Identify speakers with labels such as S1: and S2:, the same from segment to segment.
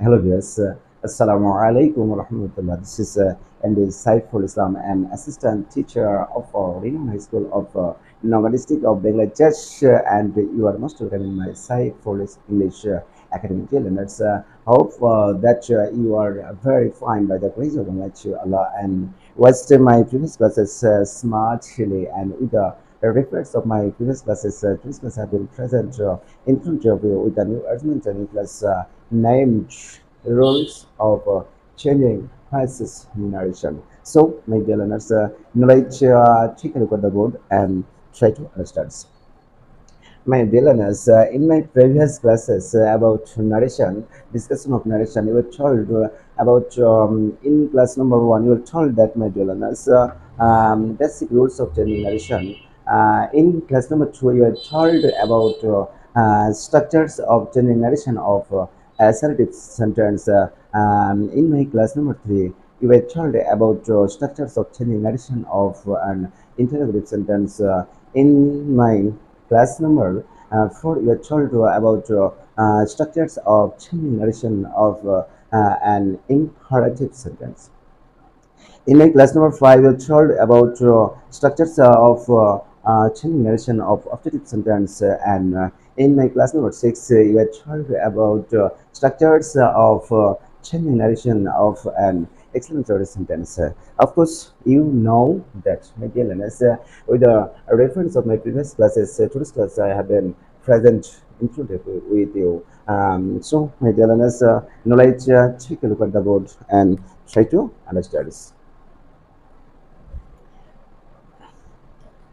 S1: Hello, viewers. Assalamu alaikum wa rahmatullah. This is MD Saiful Islam, an assistant teacher of Renown High School of Naga district of Bangladesh, and you are most welcome in my Saiful English academic learners. Hope that you are very fine by the grace of Allah and watched my previous classes smartly and with the reference of my previous classes have been present in front of you with the new argument and class named rules of changing crisis narration. So, my dear learners, let's take a look at the board and try to understand. My dear learners, in my previous classes about narration, discussion of narration, you were told about in class number one, you were told that, my dear learners, basic rules of telling narration. In class number two, you were told about structures of telling narration of assertive sentence. In my class number three, you were told about structures of telling narration of an interrogative sentence. In my class number 4, you are told about structures of changing narration of an imperative sentence. In my class number 5, we are told about structures of changing narration of objective sentence, and in my class number 6, you are told about structures of changing narration of an exclamatory sentence. Of course, you know that, my dear learners, with the reference of my previous classes, today's class I have been present included with you. So, my dear learners, now let's take a look at the board and try to understand this.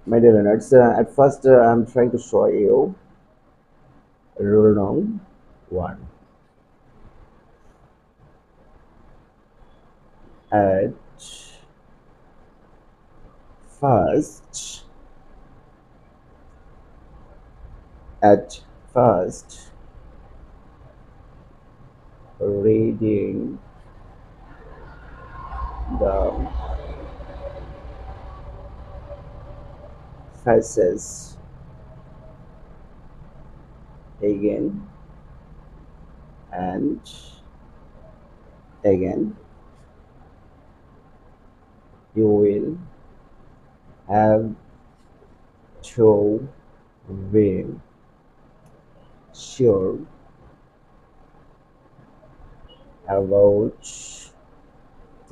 S1: My dear learners, at first I'm trying to show you rule number one. At first, at first, reading the phrases again and again, you will have to be sure about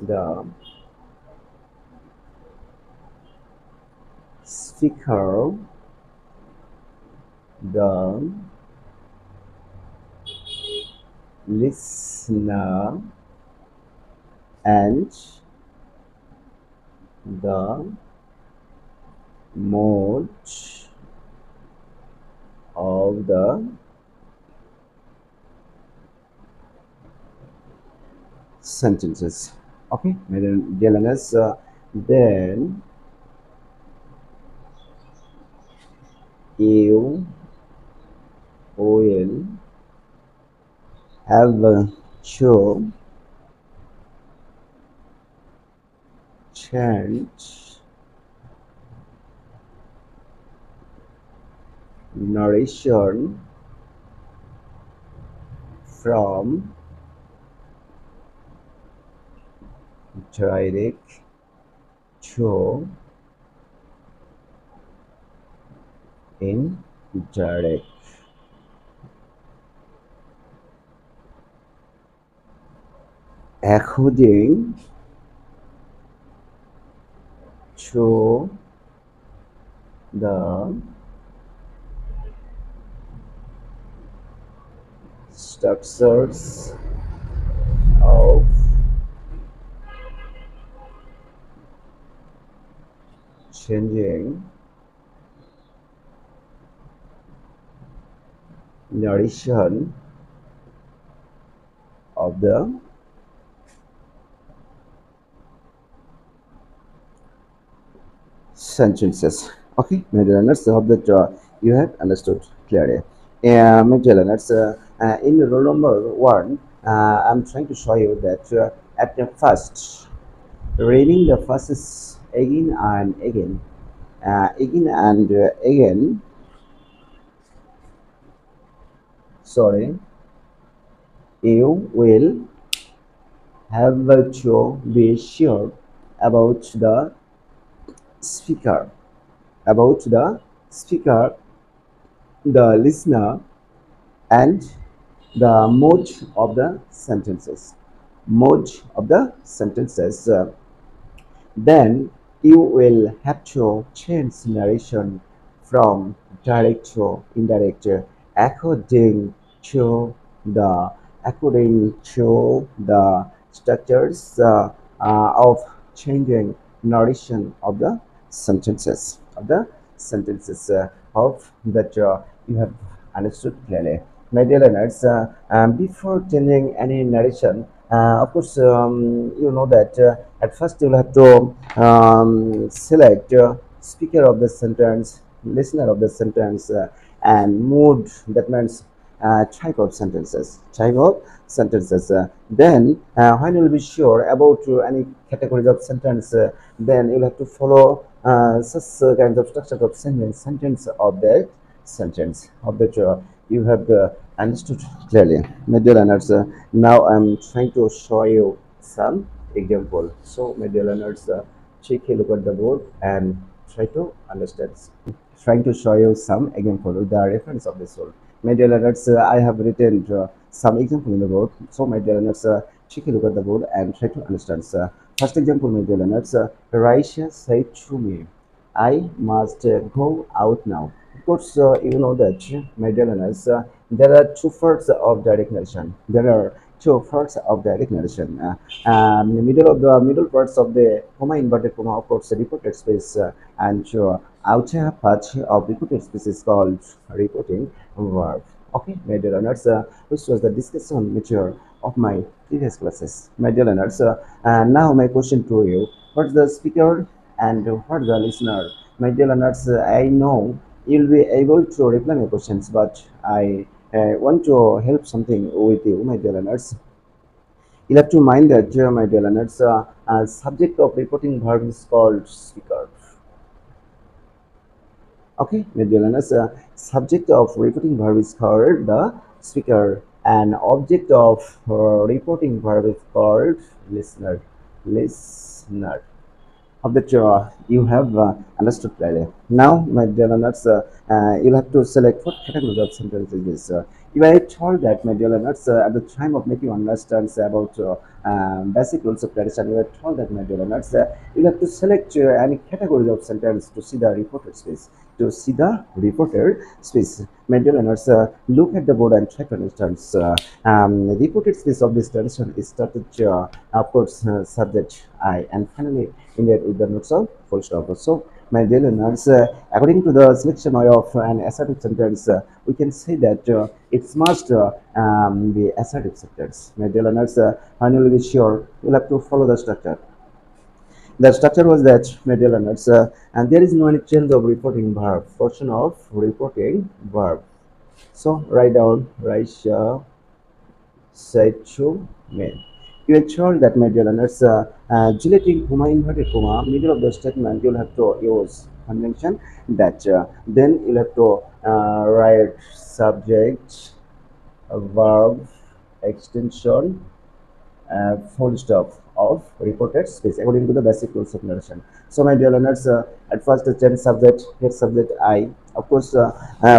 S1: the speaker, the listener, and the mode of the sentences. Okay, my dear learners, then you will have to change narration from direct to indirect. According to the structures of changing narration of the sentences. Okay, my dear learners, I hope that you have understood clearly. My dear learners, in rule number one, I'm trying to show you that at the first, reading the verses again and again. Sorry, You will have to be sure about the speaker, about the speaker, the listener, and the mode of the sentences. Mode of the sentences. Then you will have to change narration from direct to indirect according to the according to the structures of changing narration of the sentences of that you have understood clearly. My dear learners, before changing any narration, of course, you know that at first you'll have to select speaker of the sentence, listener of the sentence, and mood. That means type of sentences. Type of sentences. Then, when you'll be sure about any categories of sentence, then you'll have to follow such kinds of structure of sentence of that sentence of that you have understood clearly. My dear learners, now I'm trying to show you some example. So, my dear learners, take a look at the board and try to understand. Trying to show you some example with the reference of this word. My dear learners, I have written some example in the board. So, my dear learners, take a look at the board and try to understand. First example, my dear learners, Raisha said to me, I must go out now. Of course, you know that, my dear learners, there are two parts of direct narration. There are two parts of direct narration. The middle parts of the comma inverted comma, of course, the reported space, and outer part of reported space is called reporting verb. Okay, my dear learners, which was the discussion mature of my previous classes. My dear learners, now my question to you: what's the speaker and what's the listener? My dear learners, I know you'll be able to reply my questions, but I want to help something with you, my dear learners. You'll have to mind that, my dear learners, subject of reporting verb is called speaker. Okay, my dear learners, subject of reporting verb is called the speaker, and object of reporting verb is called listener. Listener of that you have understood clearly. Now, my dear learners, you'll have to select what category of sentence is this. You are told that, my dear learners, at the time of making understand about basic rules of tradition, you are told that, my dear learners, you'll have to select any category of sentence to see the reported space. To see the reported space, my dear learners, look at the board and try to understand. Reported space of this tradition is started, of course, subject I, and finally ended with the notes of full stop. So, my dear learners, according to the selection of an assertive sentence, we can say that it must be assertive sentence. My dear learners, when you will be sure, you will have to follow the structure. The structure was that, my dear learners, and there is no any change of reporting verb, portion of reporting verb. So, write down, said to me. You ensure that, my dear learners, deleting comma inverted comma middle of the statement, you'll have to use conjunction that. Then you'll have to write subject, verb, extension, full stop of reported space according to the basic rules of narration. So, my dear learners, at first the change subject, here subject I, of course,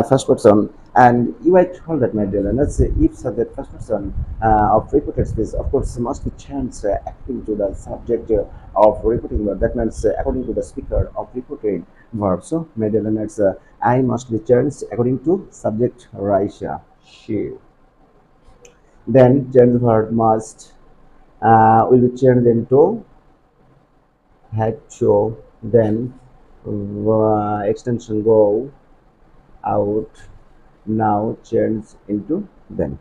S1: first person, and you are told that, my dear learners, if subject first person of reported space, of course, must be changed according to the subject of reporting verb. That means according to the speaker of reporting verb. So, my dear learners, I must be changed according to subject Raisha, she. Then change verb must will be changed into had to, then extension go out, now change into then.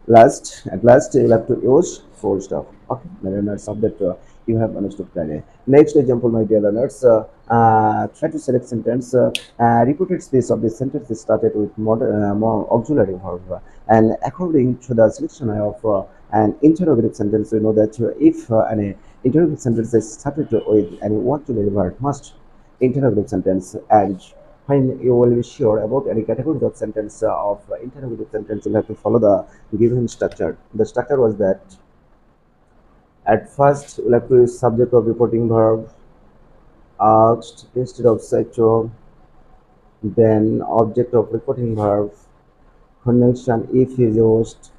S1: At last you'll have to use full stop. Okay, my learners, of that you have understood clearly. Next example, my dear learners, try to select sentence. Repeated space of the sentence is started with more auxiliary verb, and according to the selection of an interrogative sentence, we know that if an interrogative sentence is started with an auxiliary verb, must interrogative sentence, and When you will be sure about any categories of sentence of interrogative sentence, you have to follow the given structure. The structure was that at first you have to use subject of reporting verb asked instead of such, then object of reporting verb conjunction if is used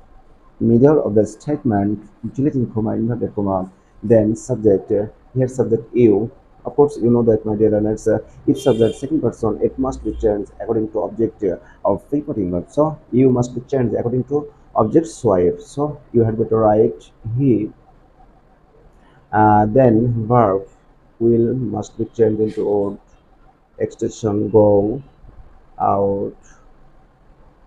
S1: middle of the statement deleting comma inverted comma, then subject here subject you. Of course you know that, my dear learners, if subject second person it must be changed according to object of reporting verb, so you must be changed according to object swipe, so you had better write he, then verb will must be changed into old extension go out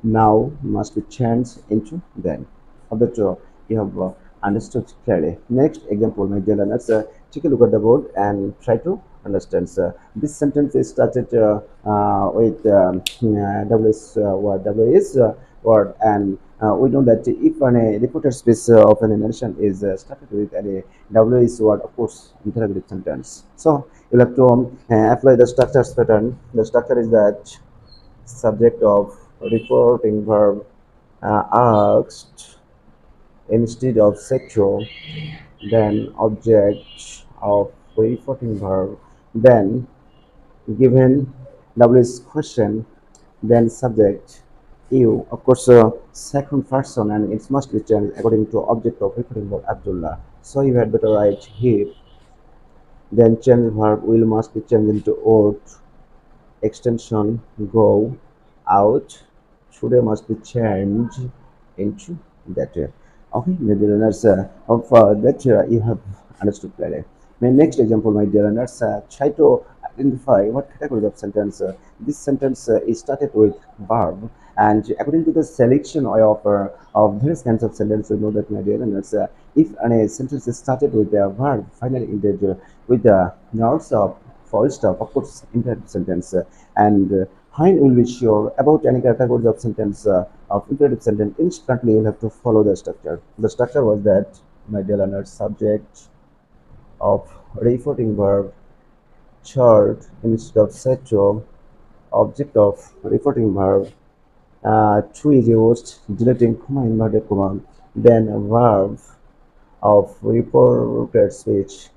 S1: now must be changed into then. Of the two, you have understood clearly. Next example, my dear learners, take a look at the board and try to understand. This sentence is started with W is word, and we know that if a reported space of an narration is started with a W is word, of course, interrogative sentence. So you'll have to apply the structures pattern. The structure is that subject of reporting verb asked instead of sexual, then object of reporting verb, then given W is question, then subject you. Of course, second person, and it must be changed according to object of reporting verb Abdullah. So you had better write he, then change verb will must be changed into ought, extension go out today must be changed into that way. Okay, my dear learners, hope that you have understood clearly. My next example, my dear learners, try to identify what category of sentence this sentence is started with verb, and according to the selection of various kinds of sentences, you know that, my dear learners, if a sentence is started with a verb finally ended with the notes of full stop, of course, imperative sentence, and Hein will be sure about any categories of sentence of imperative sentence. Instantly, you'll have to follow the structure. The structure was that, my dear learners, subject of reporting verb, chart instead of setcho, object of reporting verb, to is used, deleting comma inverted comma, then a verb of reported speech,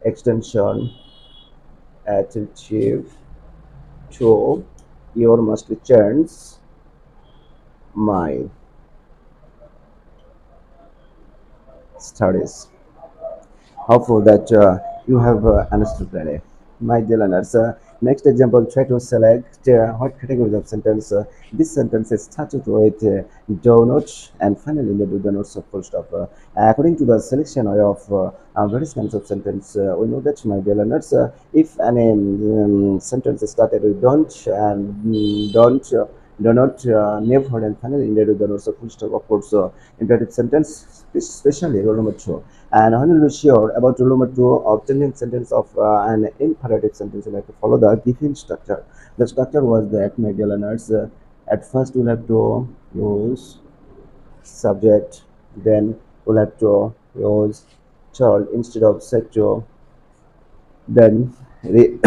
S1: extension, attentive to your must be chance my studies. Hopeful that you have understood clearly. My dear learners, next example, try to select what categories of sentence. This sentence is started with do not and finally ended with the notes of full stop. According to the selection of various kinds of sentence, we know that, my dear learners, if any sentence is started with don't and don't. Do not never and finally ended with the notes of full stop. Of course, imperative sentence, especially rule number two. And when you're sure about rule number two of changing sentence of an imperative sentence, you have to follow the given structure. The structure was that, my dear learners, at first we'll have to use subject, then we'll have to use child instead of sexual, then the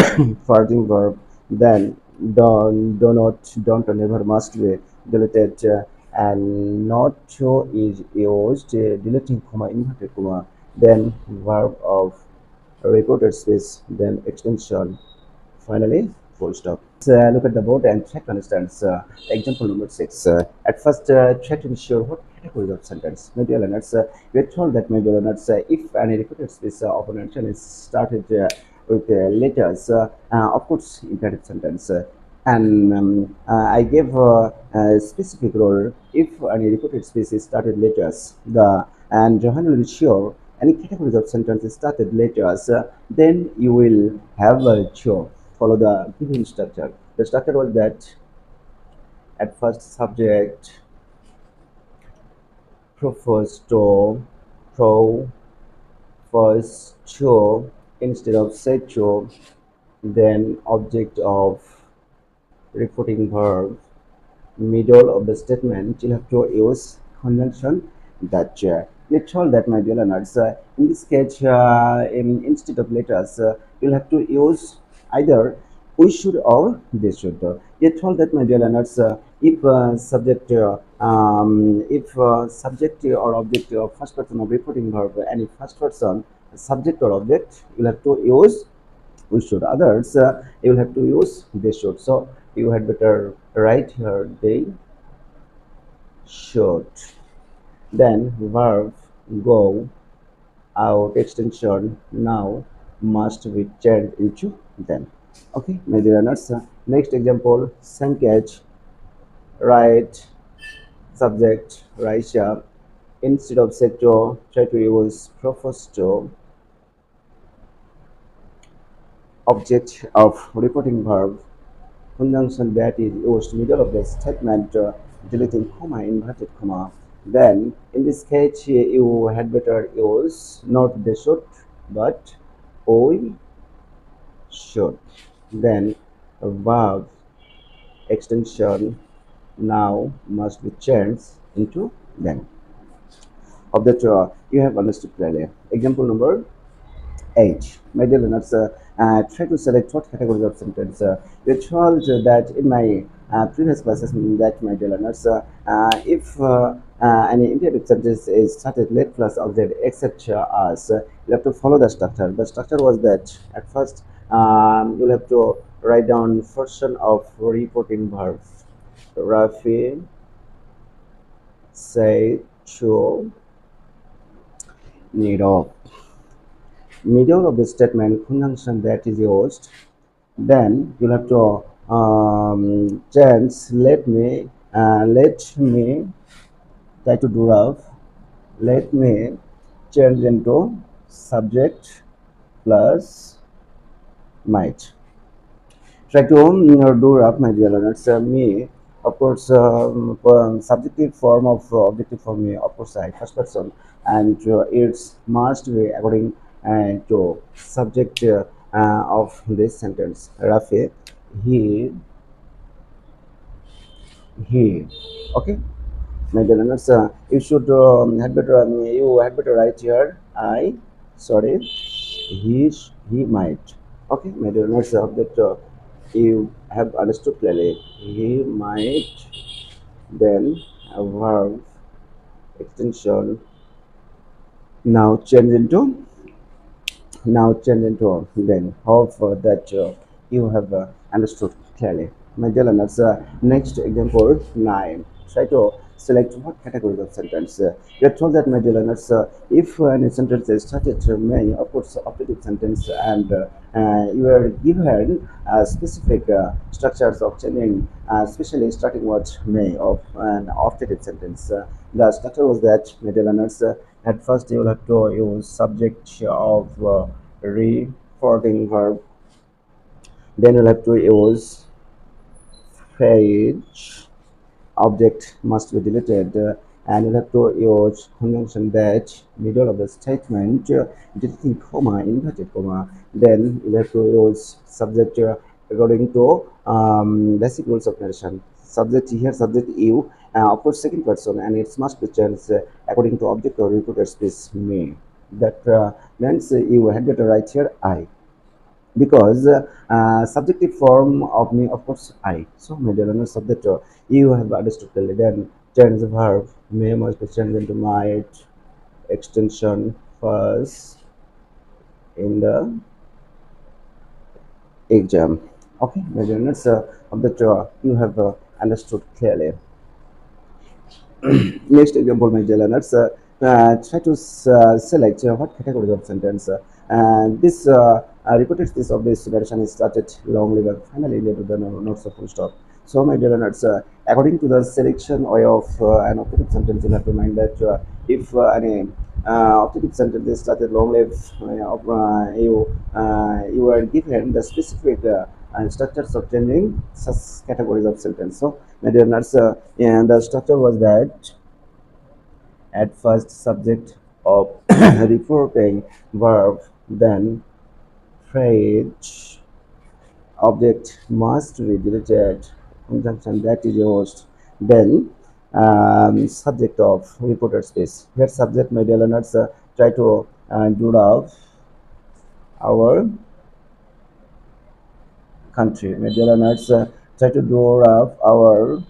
S1: farting verb, then don't or never must be deleted, and not to is used, deleting comma inverted comma, then verb of reported space, then extension, finally full stop. Let's look at the board and try to understand example number 6. At first, try to be sure what category of sentence. My dear learners, we are told that, my dear learners, if any repeated space of an sentence is started with letters, of course, imperative sentence. And I gave a specific rule. If any repeated space is started letters, the and Johan will be sure any categories of sentences started letters, then you will have a show follow the given structure. The structure was that at first subject prefers to pro first show instead of said show, then object of reporting verb, middle of the statement you'll have to use conjunction that we told that, my dear learners, in this case instead of letters you'll have to use either We should or they should. You told that, my dear learners, if subject or object of first person of reporting verb, any first person subject or object, you'll have to use we should. Others, you will have to use they should. So you had better write here they should. Then verb go out extension now must be changed into then. Okay, my dear learners. Next example, Sankej, write subject, Raisha. Instead of seto, try to use proposto, object of reporting verb, conjunction that is used middle of the statement, deleting comma, inverted comma. Then, in this case, you had better use not they should, but we should. Then, verb extension now must be changed into then. Of that, you have understood clearly. Example number 8. My dear learners, try to select what categories of sentence. You told that in my previous classes that, my dear learners, if any interactive sentence is started late plus object etc. as you have to follow the structure. The structure was that at first you'll have to write down portion of reporting verbs. Rafi, say, cho, need of. Middle of the statement conjunction that is used, then you'll have to change let me try to do rough, let me change into subject plus might. Try to do rough, my dear learners. Me, of course, subjective form of objective form, me, of course, I first person, and it's must be according to subject of this sentence. Rafi, he, he. Okay, my dear learners, you should you had better write here. Sorry, he might. Okay, my dear learners, that you have understood clearly. He might then a verb extension now change into then. Hope that you have understood clearly. My dear learners, next example 9. Try to select what categories of sentence. You are told that, my dear learners, if any sentence is started to may, of course, operative sentence, and you are given specific structures of changing, especially starting what may of an operative sentence. The structure was that, my dear learners, at first you will have to use subject of reporting verb, then you'll have to use page, object must be deleted, and you'll have to use conjunction that middle of the statement, deleting comma, inverted comma. Then you'll have to use subject according to basic rules of narration. Subject here, subject you, of course second person, and it must be changed according to object or reported space me. That means you had better write here I, because subjective form of me, of course I. So my dear learners, subject you have understood clearly. Then change the verb may must be changed into might extension first in the exam. Okay, my dear learners, subject you have understood clearly. Next example, my dear learners, try to select what categories of sentence. And this repeated this of this narration is started long live and finally led to the not so full stop. So, my dear learners, according to the selection way of an operative sentence, you have to mind that if any operative sentence is started long live, you are given the specific structures of changing such categories of sentence. So, my dear learners, and the structure was that at first subject of reporting verb, then phrase, object must be deleted, conjunction that is used, then subject of reported space. Here subject, my dear learners, try to do of our country. My dear learners, try to draw up our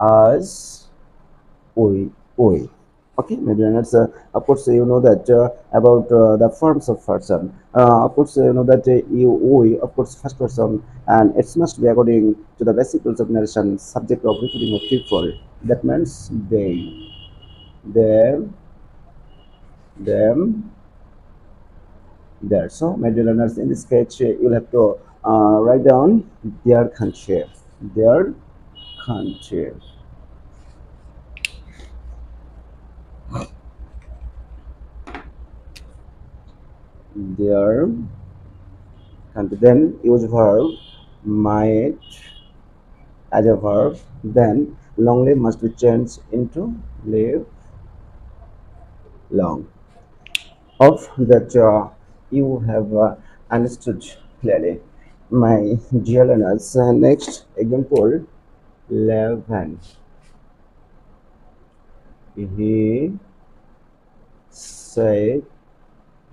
S1: as we. Okay, my dear learners, of course, you know that about the forms of person. Of course, you know that you, we, of course, first person, and it must be according to the basic rules of narration, subject of repeating of people. That means they, them, them, there. So, my dear learners, in this sketch, you'll have to write down their country, their country. Then use verb might as a verb. Then long live must be changed into live long. Hope that you have understood clearly. My dear learners, next example 11. He said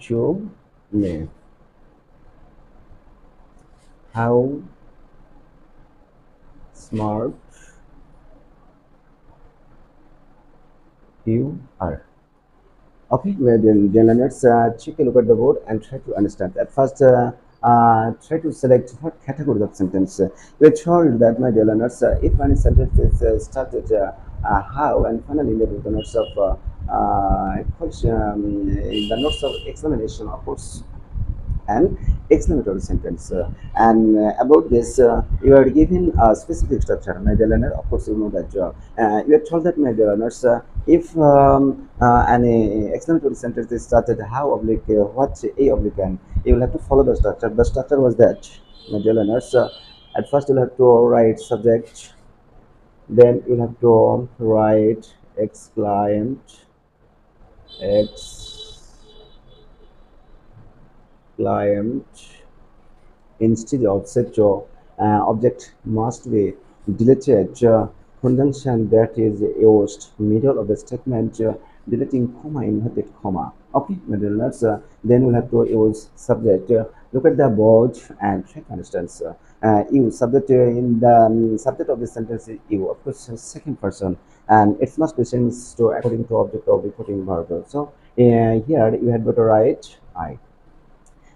S1: to me, how smart you are. Okay, well then let's take a look at the board and try to understand. At first, try to select what category of sentence. We're told that, my dear learners, if any sentence is started how and finally ended with the notes of question, the notes of examination, of course, an exclamatory sentence. And about this, you are given a specific structure, my dear learner. Of course, you know that you are told that, my dear learners, if an exclamatory sentence is started, how oblique, what a oblique, and you will have to follow the structure. The structure was that, my dear learners. At first, you'll have to write subject, then you'll have to write exclaimed, exclaimed, instead of such a object must be deleted conjunction that is used middle of the statement deleting comma inverted comma. Okay, middle letters. Then we'll have to use subject. Look at the board and try to understand. You subject in the subject of the sentence is you, of course, second person, and it must be changed to according to object of reporting verb. So here you had better write I.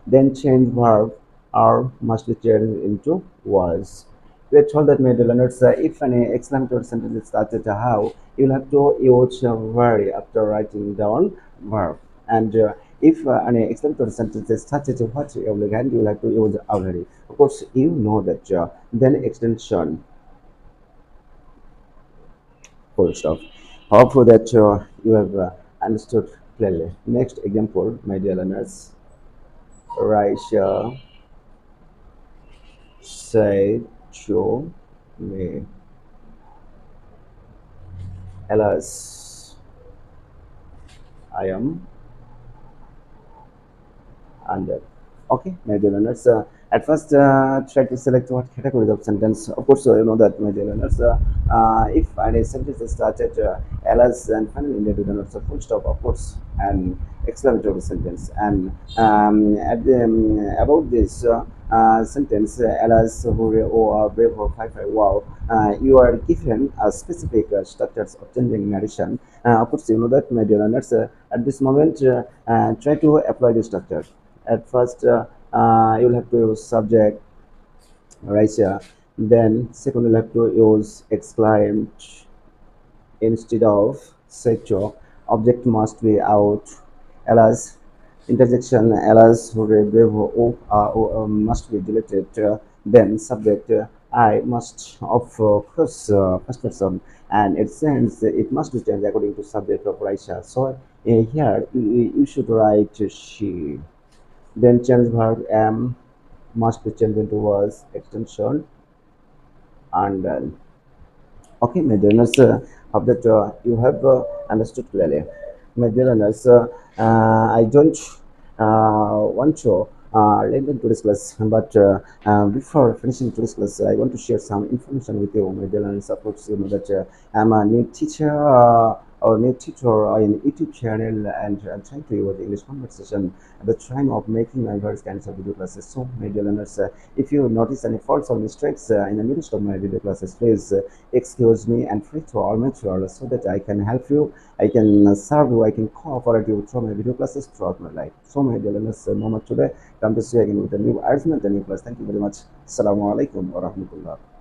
S1: Then change verb are must be changed into was. We are told that, my dear learners, if an exclamatory sentence is started how, you'll have to use very after writing down verb. And if an exclamatory sentence is started what you will have to use already. Of course, you know that then extension full stop. Hope that you have understood clearly. Next example, my dear learners, Raisha said to me, alas, I am under. Okay, my dear learners. At first, try to select what category of sentence. Of course, you know that, my dear learners. If any sentence is started ls and finally ended with another full stop, of course, and exclamatory sentence. And about this sentence, ls, hooray, or brave, or five, wow, you are given a specific structures of changing narration. Of course, you know that, my dear learners. At this moment, try to apply the structure. At first, you'll have to use subject right here. Then second, you'll have to use exclaimed instead of sector. Object must be out. Ls interjection ls must be deleted. Then subject I must of course first person, and it says it must be changed according to subject of Raisha. So here you should write she. Then change verb am must be changed into was extension and okay, my dear learners, of that you have understood clearly. My dear learners, I don't want to lengthen today's class, but before finishing today's class, I want to share some information with you, my dear learners. Of course, you know that I'm a new teacher our new tutor in YouTube channel, and I'm trying to use the English conversation at the time of making my various kinds of video classes. So, my dear learners, if you notice any faults or mistakes in the midst of my video classes, please excuse me and free to all mature so that I can help you, I can serve you, I can cooperate you through my video classes throughout my life. So, my dear learners, moment today, come to see you again with a new argument, a new class. Thank you very much. Assalamu alaikum wa rahmatullah.